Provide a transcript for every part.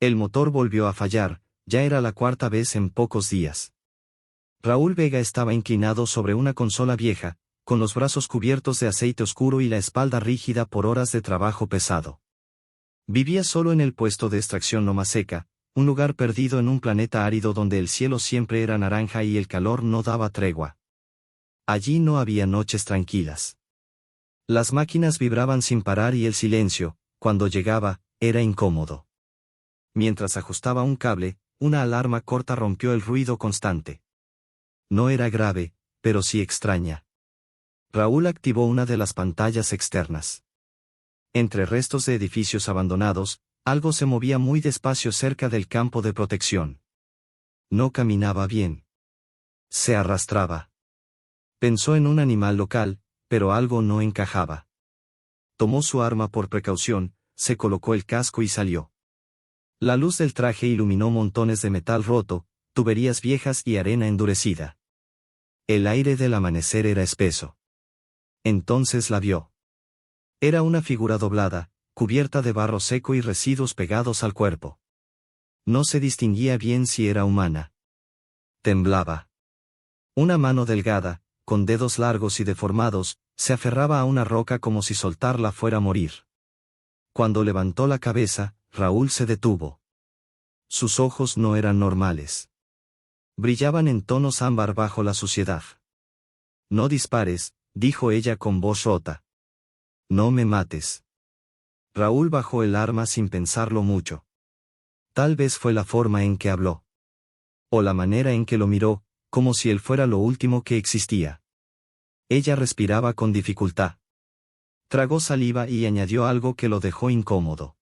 El motor volvió a fallar, ya era la cuarta vez en pocos días. Raúl Vega estaba inclinado sobre una consola vieja, con los brazos cubiertos de aceite oscuro y la espalda rígida por horas de trabajo pesado. Vivía solo en el puesto de extracción Loma Seca, un lugar perdido en un planeta árido donde el cielo siempre era naranja y el calor no daba tregua. Allí no había noches tranquilas. Las máquinas vibraban sin parar y el silencio, cuando llegaba, era incómodo. Mientras ajustaba un cable, una alarma corta rompió el ruido constante. No era grave, pero sí extraña. Raúl activó una de las pantallas externas. Entre restos de edificios abandonados, algo se movía muy despacio cerca del campo de protección. No caminaba bien. Se arrastraba. Pensó en un animal local, pero algo no encajaba. Tomó su arma por precaución, se colocó el casco y salió. La luz del traje iluminó montones de metal roto, tuberías viejas y arena endurecida. El aire del amanecer era espeso. Entonces la vio. Era una figura doblada, cubierta de barro seco y residuos pegados al cuerpo. No se distinguía bien si era humana. Temblaba. Una mano delgada, con dedos largos y deformados, se aferraba a una roca como si soltarla fuera a morir. Cuando levantó la cabeza, Raúl se detuvo. Sus ojos no eran normales. Brillaban en tonos ámbar bajo la suciedad. No dispares, dijo ella con voz rota. No me mates. Raúl bajó el arma sin pensarlo mucho. Tal vez fue la forma en que habló. O la manera en que lo miró, como si él fuera lo último que existía. Ella respiraba con dificultad. Tragó saliva y añadió algo que lo dejó incómodo.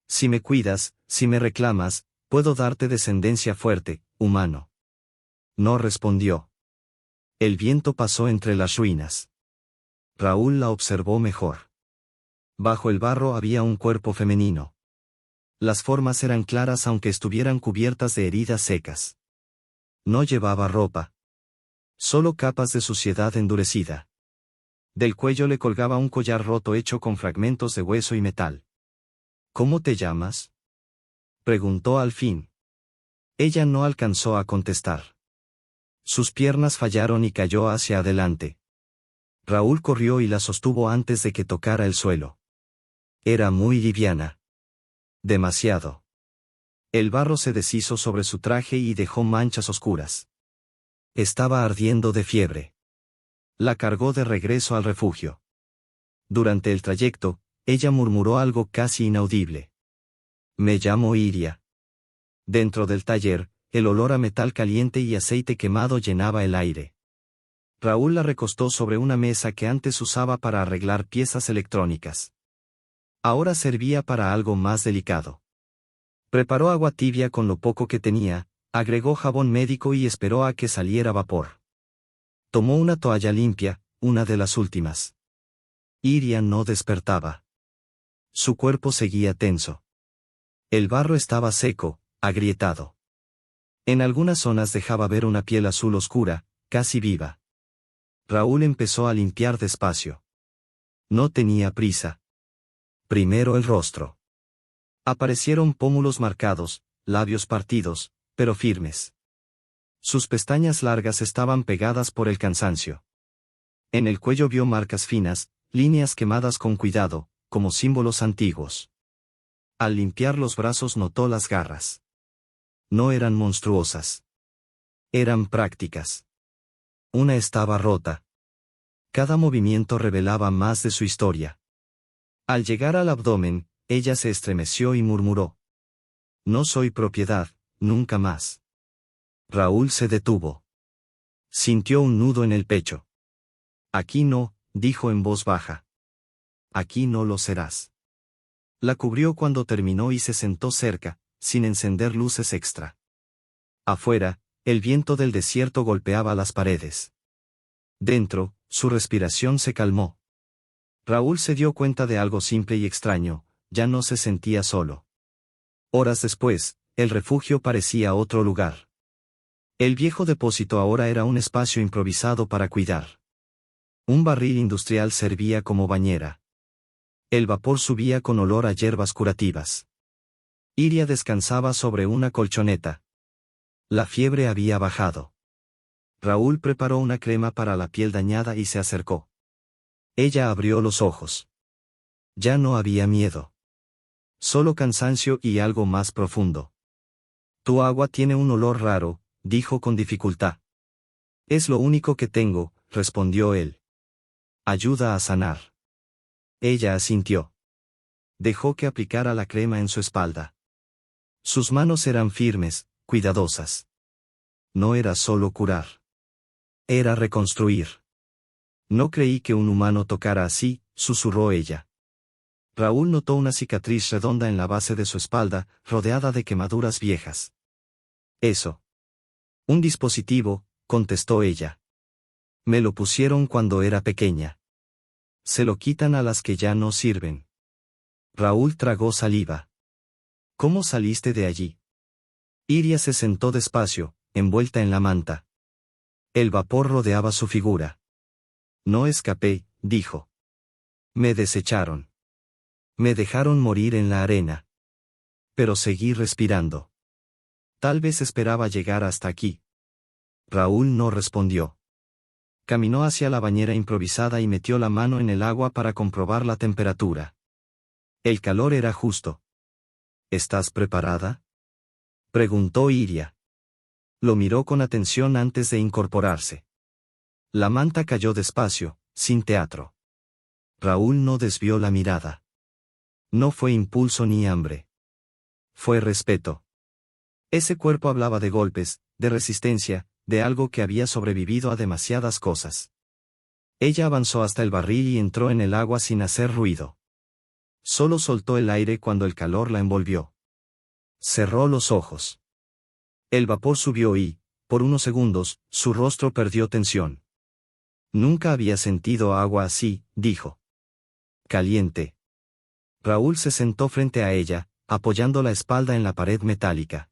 Si me cuidas, si me reclamas, puedo darte descendencia fuerte, humano. No respondió. El viento pasó entre las ruinas. Raúl la observó mejor. Bajo el barro había un cuerpo femenino. Las formas eran claras aunque estuvieran cubiertas de heridas secas. No llevaba ropa. Solo capas de suciedad endurecida. Del cuello le colgaba un collar roto hecho con fragmentos de hueso y metal. ¿Cómo te llamas?, preguntó al fin. Ella no alcanzó a contestar. Sus piernas fallaron y cayó hacia adelante. Raúl corrió y la sostuvo antes de que tocara el suelo. Era muy liviana. Demasiado. El barro se deshizo sobre su traje y dejó manchas oscuras. Estaba ardiendo de fiebre. La cargó de regreso al refugio. Durante el trayecto, ella murmuró algo casi inaudible. Me llamo Iria. Dentro del taller, el olor a metal caliente y aceite quemado llenaba el aire. Raúl la recostó sobre una mesa que antes usaba para arreglar piezas electrónicas. Ahora servía para algo más delicado. Preparó agua tibia con lo poco que tenía, agregó jabón médico y esperó a que saliera vapor. Tomó una toalla limpia, una de las últimas. Iria no despertaba. Su cuerpo seguía tenso. El barro estaba seco, agrietado. En algunas zonas dejaba ver una piel azul oscura, casi viva. Raúl empezó a limpiar despacio. No tenía prisa. Primero el rostro. Aparecieron pómulos marcados, labios partidos, pero firmes. Sus pestañas largas estaban pegadas por el cansancio. En el cuello vio marcas finas, líneas quemadas con cuidado, como símbolos antiguos. Al limpiar los brazos notó las garras. No eran monstruosas. Eran prácticas. Una estaba rota. Cada movimiento revelaba más de su historia. Al llegar al abdomen, ella se estremeció y murmuró. No soy propiedad, nunca más. Raúl se detuvo. Sintió un nudo en el pecho. Aquí no, dijo en voz baja. Aquí no lo serás. La cubrió cuando terminó y se sentó cerca, sin encender luces extra. Afuera, el viento del desierto golpeaba las paredes. Dentro, su respiración se calmó. Raúl se dio cuenta de algo simple y extraño, ya no se sentía solo. Horas después, el refugio parecía otro lugar. El viejo depósito ahora era un espacio improvisado para cuidar. Un barril industrial servía como bañera. El vapor subía con olor a hierbas curativas. Iria descansaba sobre una colchoneta. La fiebre había bajado. Raúl preparó una crema para la piel dañada y se acercó. Ella abrió los ojos. Ya no había miedo. Solo cansancio y algo más profundo. Tu agua tiene un olor raro, dijo con dificultad. Es lo único que tengo, respondió él. Ayuda a sanar. Ella asintió. Dejó que aplicara la crema en su espalda. Sus manos eran firmes, cuidadosas. No era solo curar. Era reconstruir. No creí que un humano tocara así, susurró ella. Raúl notó una cicatriz redonda en la base de su espalda, rodeada de quemaduras viejas. Eso. Un dispositivo, contestó ella. Me lo pusieron cuando era pequeña. Se lo quitan a las que ya no sirven. Raúl tragó saliva. ¿Cómo saliste de allí? Iria se sentó despacio, envuelta en la manta. El vapor rodeaba su figura. No escapé, dijo. Me desecharon. Me dejaron morir en la arena. Pero seguí respirando. Tal vez esperaba llegar hasta aquí. Raúl no respondió. Caminó hacia la bañera improvisada y metió la mano en el agua para comprobar la temperatura. El calor era justo. ¿Estás preparada? Preguntó Iria. Lo miró con atención antes de incorporarse. La manta cayó despacio, sin teatro. Raúl no desvió la mirada. No fue impulso ni hambre. Fue respeto. Ese cuerpo hablaba de golpes, de resistencia, de algo que había sobrevivido a demasiadas cosas. Ella avanzó hasta el barril y entró en el agua sin hacer ruido. Solo soltó el aire cuando el calor la envolvió. Cerró los ojos. El vapor subió y, por unos segundos, su rostro perdió tensión. Nunca había sentido agua así, dijo. Caliente. Raúl se sentó frente a ella, apoyando la espalda en la pared metálica.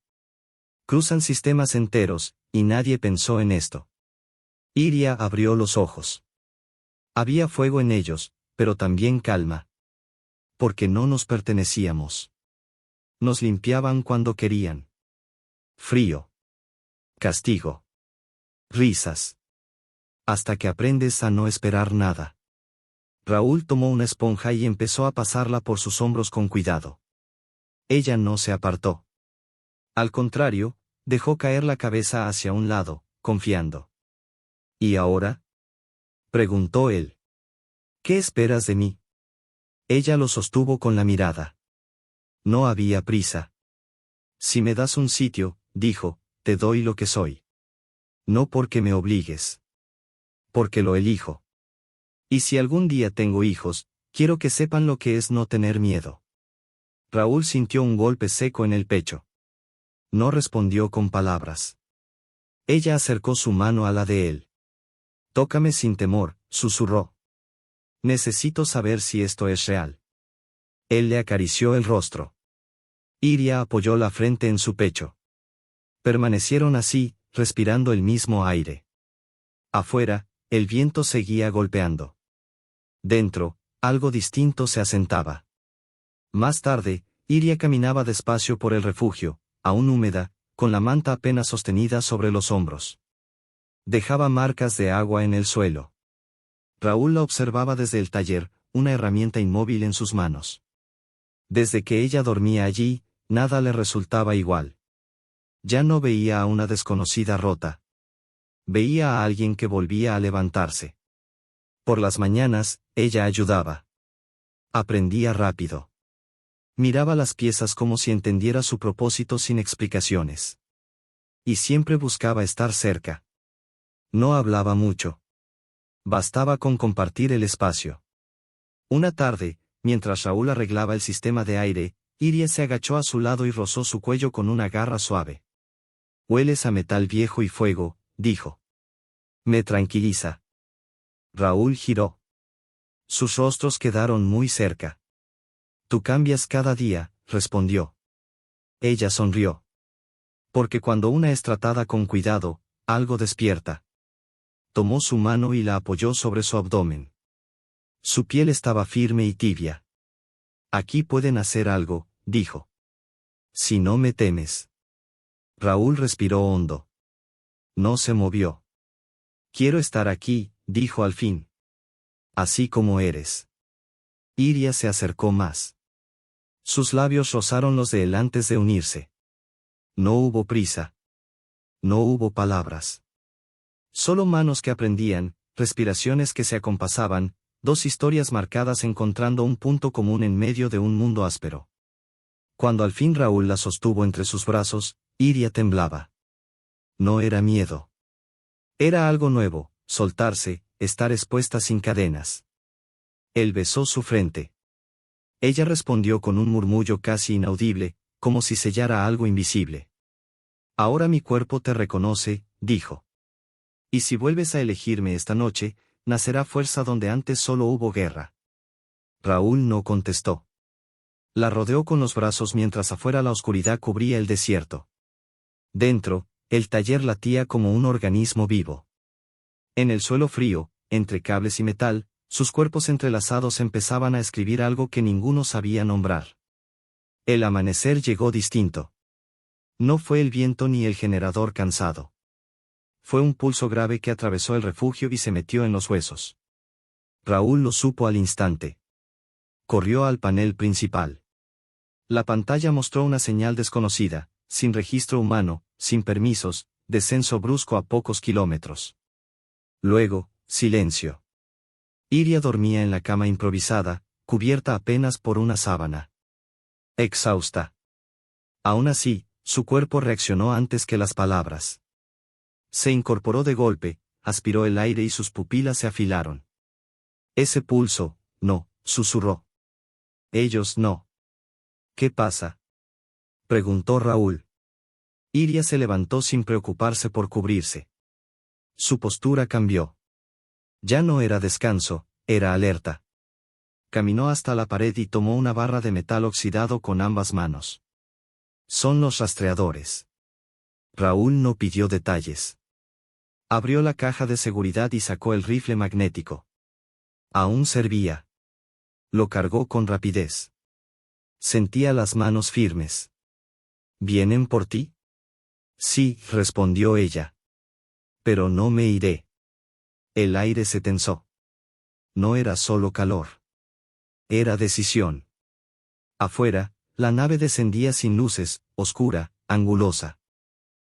Cruzan sistemas enteros, y nadie pensó en esto. Iria abrió los ojos. Había fuego en ellos, pero también calma. Porque no nos pertenecíamos. Nos limpiaban cuando querían. Frío. Castigo. Risas. Hasta que aprendes a no esperar nada. Raúl tomó una esponja y empezó a pasarla por sus hombros con cuidado. Ella no se apartó. Al contrario, dejó caer la cabeza hacia un lado, confiando. ¿Y ahora? Preguntó él. ¿Qué esperas de mí? Ella lo sostuvo con la mirada. No había prisa. Si me das un sitio, dijo, te doy lo que soy. No porque me obligues. Porque lo elijo. Y si algún día tengo hijos, quiero que sepan lo que es no tener miedo. Raúl sintió un golpe seco en el pecho. No respondió con palabras. Ella acercó su mano a la de él. Tócame sin temor, susurró. Necesito saber si esto es real. Él le acarició el rostro. Iria apoyó la frente en su pecho. Permanecieron así, respirando el mismo aire. Afuera, el viento seguía golpeando. Dentro, algo distinto se asentaba. Más tarde, Iria caminaba despacio por el refugio, aún húmeda, con la manta apenas sostenida sobre los hombros. Dejaba marcas de agua en el suelo. Raúl la observaba desde el taller, una herramienta inmóvil en sus manos. Desde que ella dormía allí, nada le resultaba igual. Ya no veía a una desconocida rota. Veía a alguien que volvía a levantarse. Por las mañanas, ella ayudaba. Aprendía rápido. Miraba las piezas como si entendiera su propósito sin explicaciones. Y siempre buscaba estar cerca. No hablaba mucho. Bastaba con compartir el espacio. Una tarde, mientras Raúl arreglaba el sistema de aire, Iria se agachó a su lado y rozó su cuello con una garra suave. Hueles a metal viejo y fuego, dijo. Me tranquiliza. Raúl giró. Sus rostros quedaron muy cerca. Tú cambias cada día, respondió. Ella sonrió. Porque cuando una es tratada con cuidado, algo despierta. Tomó su mano y la apoyó sobre su abdomen. Su piel estaba firme y tibia. Aquí pueden hacer algo, dijo. Si no me temes. Raúl respiró hondo. No se movió. Quiero estar aquí, dijo al fin. Así como eres. Iria se acercó más. Sus labios rozaron los de él antes de unirse. No hubo prisa. No hubo palabras. Solo manos que aprendían, respiraciones que se acompasaban, dos historias marcadas encontrando un punto común en medio de un mundo áspero. Cuando al fin Raúl la sostuvo entre sus brazos, Iria temblaba. No era miedo. Era algo nuevo, soltarse, estar expuesta sin cadenas. Él besó su frente. Ella respondió con un murmullo casi inaudible, como si sellara algo invisible. Ahora mi cuerpo te reconoce, dijo. Y si vuelves a elegirme esta noche, nacerá fuerza donde antes solo hubo guerra. Raúl no contestó. La rodeó con los brazos mientras afuera la oscuridad cubría el desierto. Dentro, el taller latía como un organismo vivo. En el suelo frío, entre cables y metal, sus cuerpos entrelazados empezaban a escribir algo que ninguno sabía nombrar. El amanecer llegó distinto. No fue el viento ni el generador cansado. Fue un pulso grave que atravesó el refugio y se metió en los huesos. Raúl lo supo al instante. Corrió al panel principal. La pantalla mostró una señal desconocida, sin registro humano, sin permisos, descenso brusco a pocos kilómetros. Luego, silencio. Iria dormía en la cama improvisada, cubierta apenas por una sábana. Exhausta. Aún así, su cuerpo reaccionó antes que las palabras. Se incorporó de golpe, aspiró el aire y sus pupilas se afilaron. Ese pulso, no, susurró. Ellos no. ¿Qué pasa? Preguntó Raúl. Iria se levantó sin preocuparse por cubrirse. Su postura cambió. Ya no era descanso, era alerta. Caminó hasta la pared y tomó una barra de metal oxidado con ambas manos. Son los rastreadores. Raúl no pidió detalles. Abrió la caja de seguridad y sacó el rifle magnético. Aún servía. Lo cargó con rapidez. Sentía las manos firmes. ¿Vienen por ti? Sí, respondió ella. Pero no me iré. El aire se tensó. No era solo calor. Era decisión. Afuera, la nave descendía sin luces, oscura, angulosa.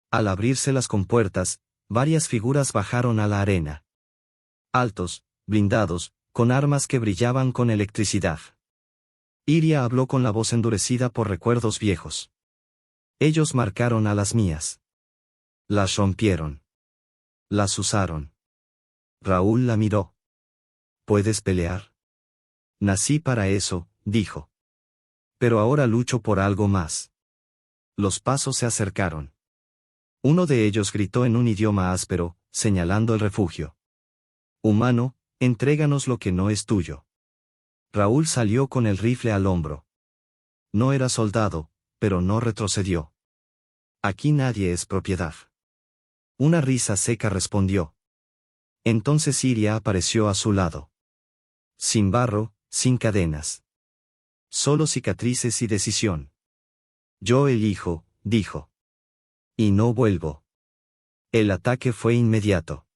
Al abrirse las compuertas, varias figuras bajaron a la arena. Altos, blindados, con armas que brillaban con electricidad. Iria habló con la voz endurecida por recuerdos viejos. Ellos marcaron a las mías. Las rompieron. Las usaron. Raúl la miró. ¿Puedes pelear? Nací para eso, dijo. Pero ahora lucho por algo más. Los pasos se acercaron. Uno de ellos gritó en un idioma áspero, señalando el refugio. Humano, entréganos lo que no es tuyo. Raúl salió con el rifle al hombro. No era soldado, pero no retrocedió. Aquí nadie es propiedad. Una risa seca respondió. Entonces Iria apareció a su lado. Sin barro, sin cadenas. Solo cicatrices y decisión. Yo elijo, dijo. Y no vuelvo. El ataque fue inmediato.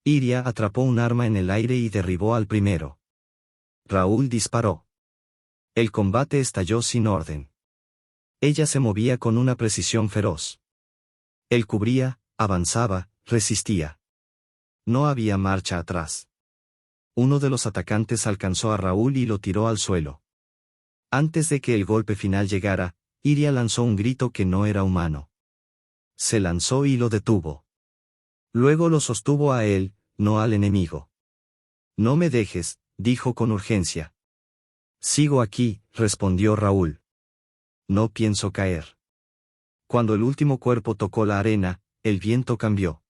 Iria atrapó un arma en el aire y derribó al primero. Raúl disparó. El combate estalló sin orden. Ella se movía con una precisión feroz. Él cubría, avanzaba, resistía. No había marcha atrás. Uno de los atacantes alcanzó a Raúl y lo tiró al suelo. Antes de que el golpe final llegara, Iria lanzó un grito que no era humano. Se lanzó y lo detuvo. Luego lo sostuvo a él, no al enemigo. No me dejes, dijo con urgencia. Sigo aquí, respondió Raúl. No pienso caer. Cuando el último cuerpo tocó la arena, el viento cambió.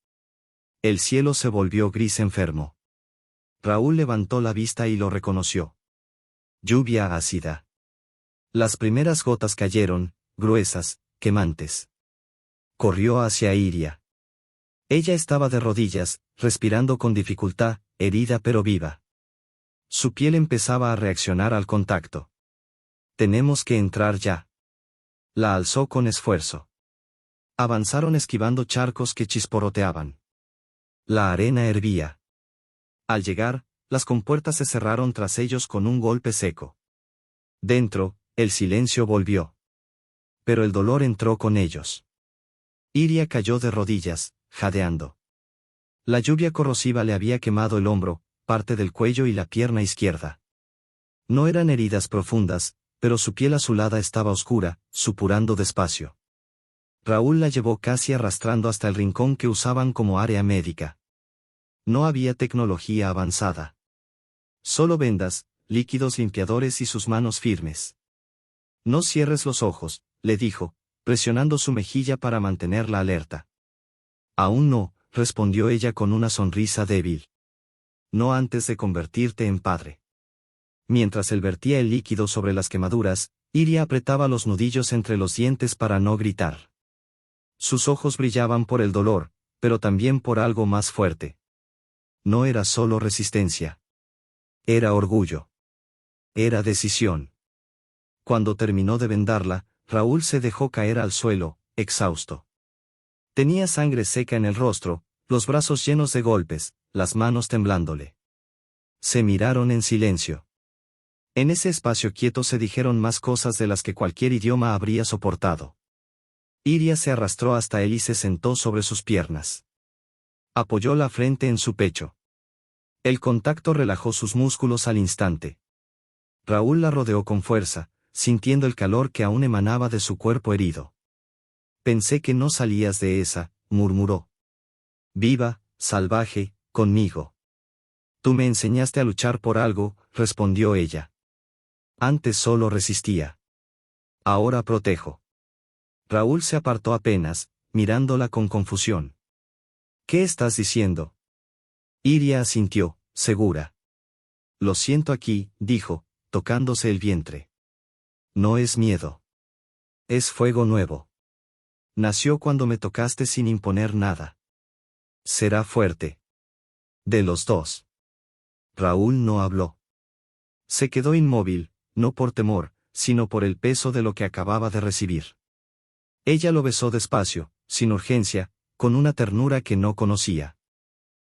El cielo se volvió gris enfermo. Raúl levantó la vista y lo reconoció. Lluvia ácida. Las primeras gotas cayeron, gruesas, quemantes. Corrió hacia Iria. Ella estaba de rodillas, respirando con dificultad, herida pero viva. Su piel empezaba a reaccionar al contacto. Tenemos que entrar ya. La alzó con esfuerzo. Avanzaron esquivando charcos que chisporroteaban. La arena hervía. Al llegar, las compuertas se cerraron tras ellos con un golpe seco. Dentro, el silencio volvió. Pero el dolor entró con ellos. Iria cayó de rodillas, jadeando. La lluvia corrosiva le había quemado el hombro, parte del cuello y la pierna izquierda. No eran heridas profundas, pero su piel azulada estaba oscura, supurando despacio. Raúl la llevó casi arrastrando hasta el rincón que usaban como área médica. No había tecnología avanzada. Solo vendas, líquidos limpiadores y sus manos firmes. No cierres los ojos, le dijo, presionando su mejilla para mantenerla alerta. Aún no, respondió ella con una sonrisa débil. No antes de convertirte en padre. Mientras él vertía el líquido sobre las quemaduras, Iria apretaba los nudillos entre los dientes para no gritar. Sus ojos brillaban por el dolor, pero también por algo más fuerte. No era solo resistencia. Era orgullo. Era decisión. Cuando terminó de vendarla, Raúl se dejó caer al suelo, exhausto. Tenía sangre seca en el rostro, los brazos llenos de golpes, las manos temblándole. Se miraron en silencio. En ese espacio quieto se dijeron más cosas de las que cualquier idioma habría soportado. Iria se arrastró hasta él y se sentó sobre sus piernas. Apoyó la frente en su pecho. El contacto relajó sus músculos al instante. Raúl la rodeó con fuerza, sintiendo el calor que aún emanaba de su cuerpo herido. Pensé que no salías de esa, murmuró. Viva, salvaje, conmigo. Tú me enseñaste a luchar por algo, respondió ella. Antes solo resistía. Ahora protejo. Raúl se apartó apenas, mirándola con confusión. ¿Qué estás diciendo? Iria asintió, segura. Lo siento aquí, dijo, tocándose el vientre. No es miedo. Es fuego nuevo. Nació cuando me tocaste sin imponer nada. Será fuerte. De los dos. Raúl no habló. Se quedó inmóvil, no por temor, sino por el peso de lo que acababa de recibir. Ella lo besó despacio, sin urgencia, con una ternura que no conocía.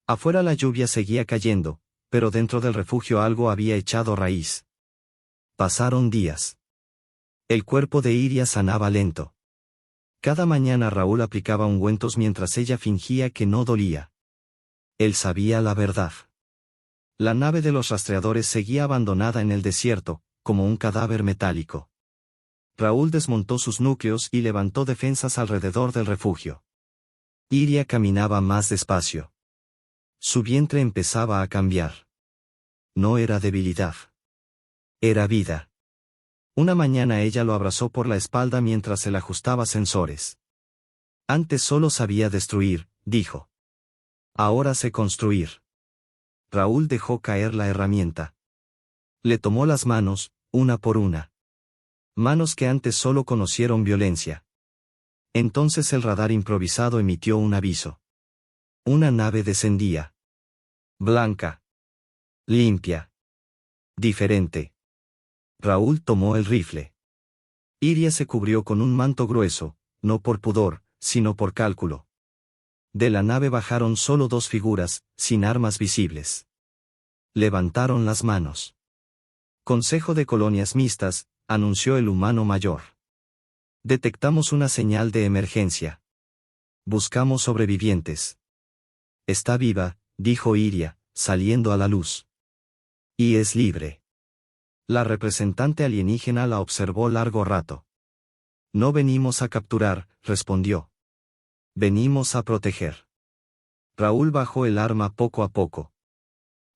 Afuera la lluvia seguía cayendo, pero dentro del refugio algo había echado raíz. Pasaron días. El cuerpo de Iria sanaba lento. Cada mañana Raúl aplicaba ungüentos mientras ella fingía que no dolía. Él sabía la verdad. La nave de los rastreadores seguía abandonada en el desierto, como un cadáver metálico. Raúl desmontó sus núcleos y levantó defensas alrededor del refugio. Iria caminaba más despacio. Su vientre empezaba a cambiar. No era debilidad. Era vida. Una mañana ella lo abrazó por la espalda mientras él ajustaba sensores. Antes solo sabía destruir, dijo. Ahora sé construir. Raúl dejó caer la herramienta. Le tomó las manos, una por una. Manos que antes solo conocieron violencia. Entonces el radar improvisado emitió un aviso. Una nave descendía. Blanca. Limpia. Diferente. Raúl tomó el rifle. Iria se cubrió con un manto grueso, no por pudor, sino por cálculo. De la nave bajaron solo dos figuras, sin armas visibles. Levantaron las manos. Consejo de Colonias Mixtas, anunció el humano mayor. Detectamos una señal de emergencia. Buscamos sobrevivientes. Está viva, dijo Iria, saliendo a la luz. Y es libre. La representante alienígena la observó largo rato. No venimos a capturar, respondió. Venimos a proteger. Raúl bajó el arma poco a poco.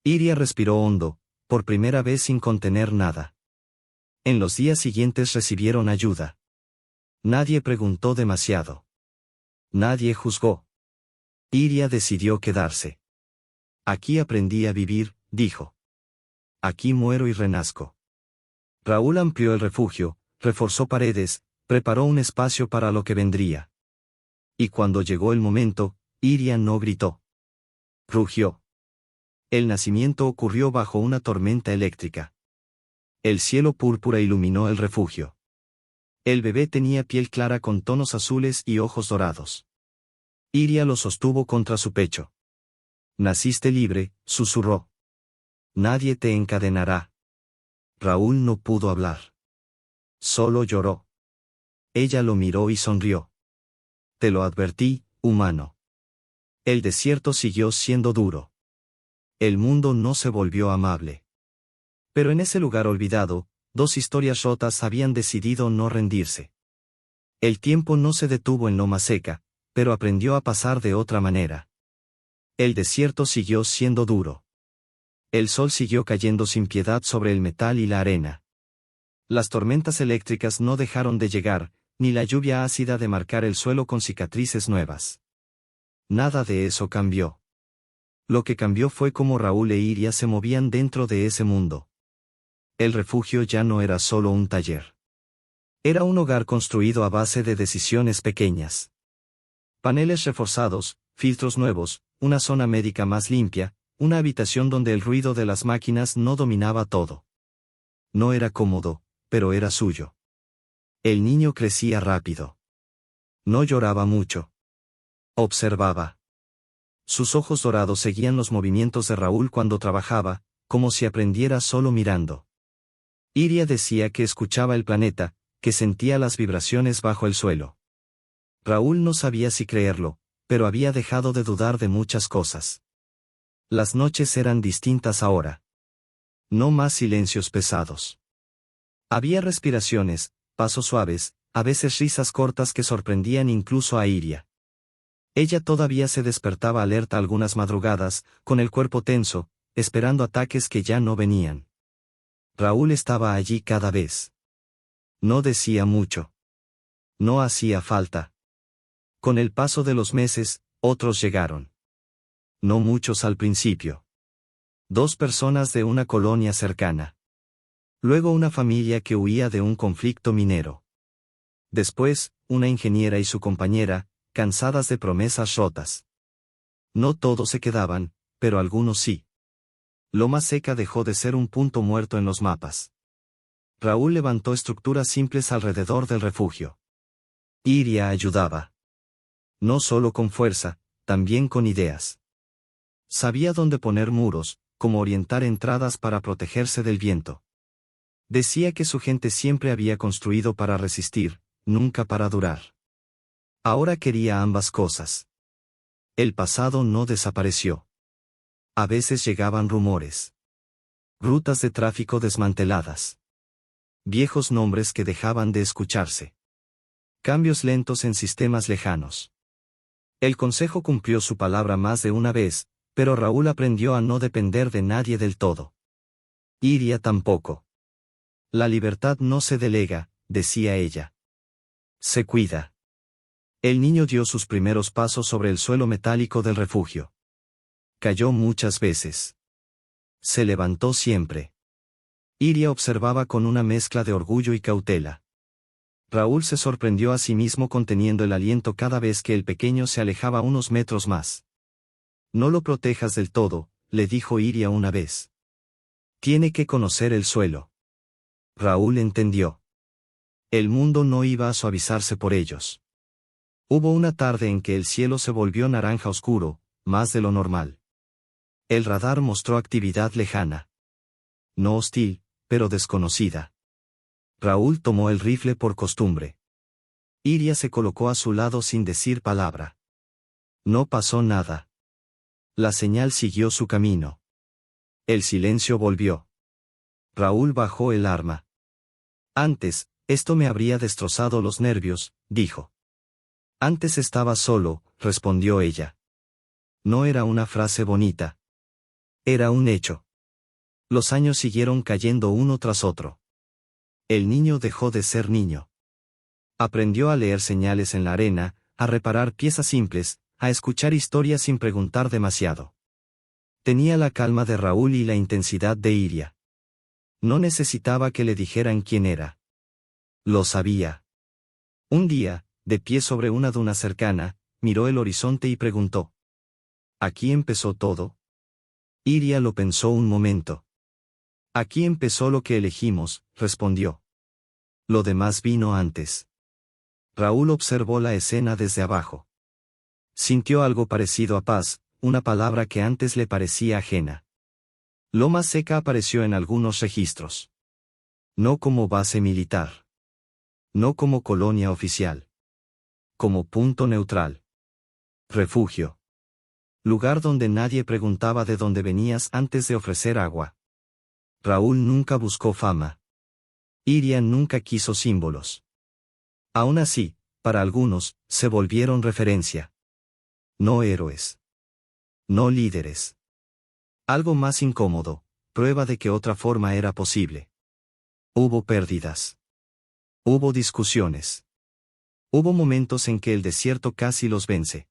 Iria respiró hondo, por primera vez sin contener nada. En los días siguientes recibieron ayuda. Nadie preguntó demasiado. Nadie juzgó. Iria decidió quedarse. Aquí aprendí a vivir, dijo. Aquí muero y renazco. Raúl amplió el refugio, reforzó paredes, preparó un espacio para lo que vendría. Y cuando llegó el momento, Iria no gritó. Rugió. El nacimiento ocurrió bajo una tormenta eléctrica. El cielo púrpura iluminó el refugio. El bebé tenía piel clara con tonos azules y ojos dorados. Iria lo sostuvo contra su pecho. Naciste libre, susurró. Nadie te encadenará. Raúl no pudo hablar. Solo lloró. Ella lo miró y sonrió. Te lo advertí, humano. El desierto siguió siendo duro. El mundo no se volvió amable. Pero en ese lugar olvidado, dos historias rotas habían decidido no rendirse. El tiempo no se detuvo en Loma Seca, pero aprendió a pasar de otra manera. El desierto siguió siendo duro. El sol siguió cayendo sin piedad sobre el metal y la arena. Las tormentas eléctricas no dejaron de llegar, ni la lluvia ácida de marcar el suelo con cicatrices nuevas. Nada de eso cambió. Lo que cambió fue cómo Raúl e Iria se movían dentro de ese mundo. El refugio ya no era solo un taller. Era un hogar construido a base de decisiones pequeñas. Paneles reforzados, filtros nuevos, una zona médica más limpia, una habitación donde el ruido de las máquinas no dominaba todo. No era cómodo, pero era suyo. El niño crecía rápido. No lloraba mucho. Observaba. Sus ojos dorados seguían los movimientos de Raúl cuando trabajaba, como si aprendiera solo mirando. Iria decía que escuchaba el planeta, que sentía las vibraciones bajo el suelo. Raúl no sabía si creerlo, pero había dejado de dudar de muchas cosas. Las noches eran distintas ahora. No más silencios pesados. Había respiraciones, pasos suaves, a veces risas cortas que sorprendían incluso a Iria. Ella todavía se despertaba alerta algunas madrugadas, con el cuerpo tenso, esperando ataques que ya no venían. Raúl estaba allí cada vez. No decía mucho. No hacía falta. Con el paso de los meses, otros llegaron. No muchos al principio. 2 personas de una colonia cercana. Luego una familia que huía de un conflicto minero. Después, una ingeniera y su compañera, cansadas de promesas rotas. No todos se quedaban, pero algunos sí. Loma Seca dejó de ser un punto muerto en los mapas. Raúl levantó estructuras simples alrededor del refugio. Iria ayudaba. No solo con fuerza, también con ideas. Sabía dónde poner muros, cómo orientar entradas para protegerse del viento. Decía que su gente siempre había construido para resistir, nunca para durar. Ahora quería ambas cosas. El pasado no desapareció. A veces llegaban rumores. Rutas de tráfico desmanteladas. Viejos nombres que dejaban de escucharse. Cambios lentos en sistemas lejanos. El consejo cumplió su palabra más de una vez, pero Raúl aprendió a no depender de nadie del todo. Iria tampoco. La libertad no se delega, decía ella. Se cuida. El niño dio sus primeros pasos sobre el suelo metálico del refugio. Cayó muchas veces. Se levantó siempre. Iria observaba con una mezcla de orgullo y cautela. Raúl se sorprendió a sí mismo conteniendo el aliento cada vez que el pequeño se alejaba unos metros más. No lo protejas del todo, le dijo Iria una vez. Tiene que conocer el suelo. Raúl entendió. El mundo no iba a suavizarse por ellos. Hubo una tarde en que el cielo se volvió naranja oscuro, más de lo normal. El radar mostró actividad lejana. No hostil, pero desconocida. Raúl tomó el rifle por costumbre. Iria se colocó a su lado sin decir palabra. No pasó nada. La señal siguió su camino. El silencio volvió. Raúl bajó el arma. Antes, esto me habría destrozado los nervios, dijo. Antes estaba solo, respondió ella. No era una frase bonita. Era un hecho. Los años siguieron cayendo uno tras otro. El niño dejó de ser niño. Aprendió a leer señales en la arena, a reparar piezas simples, a escuchar historias sin preguntar demasiado. Tenía la calma de Raúl y la intensidad de Iria. No necesitaba que le dijeran quién era. Lo sabía. Un día, de pie sobre una duna cercana, miró el horizonte y preguntó. ¿Aquí empezó todo? Iria lo pensó un momento. Aquí empezó lo que elegimos, respondió. Lo demás vino antes. Raúl observó la escena desde abajo. Sintió algo parecido a paz, una palabra que antes le parecía ajena. Loma Seca apareció en algunos registros. No como base militar. No como colonia oficial. Como punto neutral. Refugio. Lugar donde nadie preguntaba de dónde venías antes de ofrecer agua. Raúl nunca buscó fama. Iria nunca quiso símbolos. Aún así, para algunos, se volvieron referencia. No héroes. No líderes. Algo más incómodo, prueba de que otra forma era posible. Hubo pérdidas. Hubo discusiones. Hubo momentos en que el desierto casi los vence.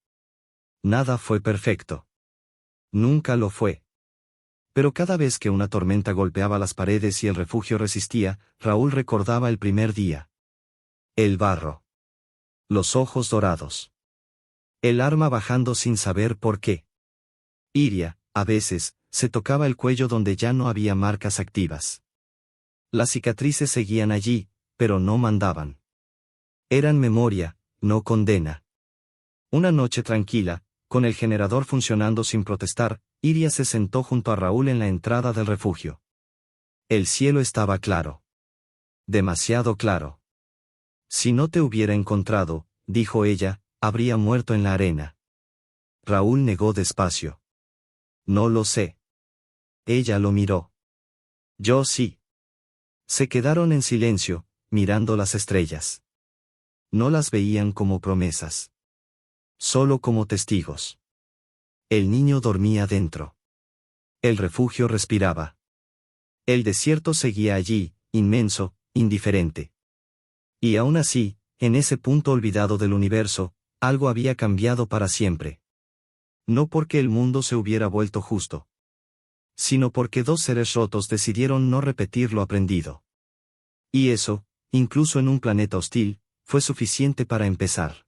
Nada fue perfecto. Nunca lo fue. Pero cada vez que una tormenta golpeaba las paredes y el refugio resistía, Raúl recordaba el primer día. El barro. Los ojos dorados. El arma bajando sin saber por qué. Iria, a veces, se tocaba el cuello donde ya no había marcas activas. Las cicatrices seguían allí, pero no mandaban. Eran memoria, no condena. Una noche tranquila, con el generador funcionando sin protestar, Iria se sentó junto a Raúl en la entrada del refugio. El cielo estaba claro. Demasiado claro. Si no te hubiera encontrado, dijo ella, habría muerto en la arena. Raúl negó despacio. No lo sé. Ella lo miró. Yo sí. Se quedaron en silencio, mirando las estrellas. No las veían como promesas. Solo como testigos. El niño dormía dentro. El refugio respiraba. El desierto seguía allí, inmenso, indiferente. Y aún así, en ese punto olvidado del universo, algo había cambiado para siempre. No porque el mundo se hubiera vuelto justo, sino porque dos seres rotos decidieron no repetir lo aprendido. Y eso, incluso en un planeta hostil, fue suficiente para empezar.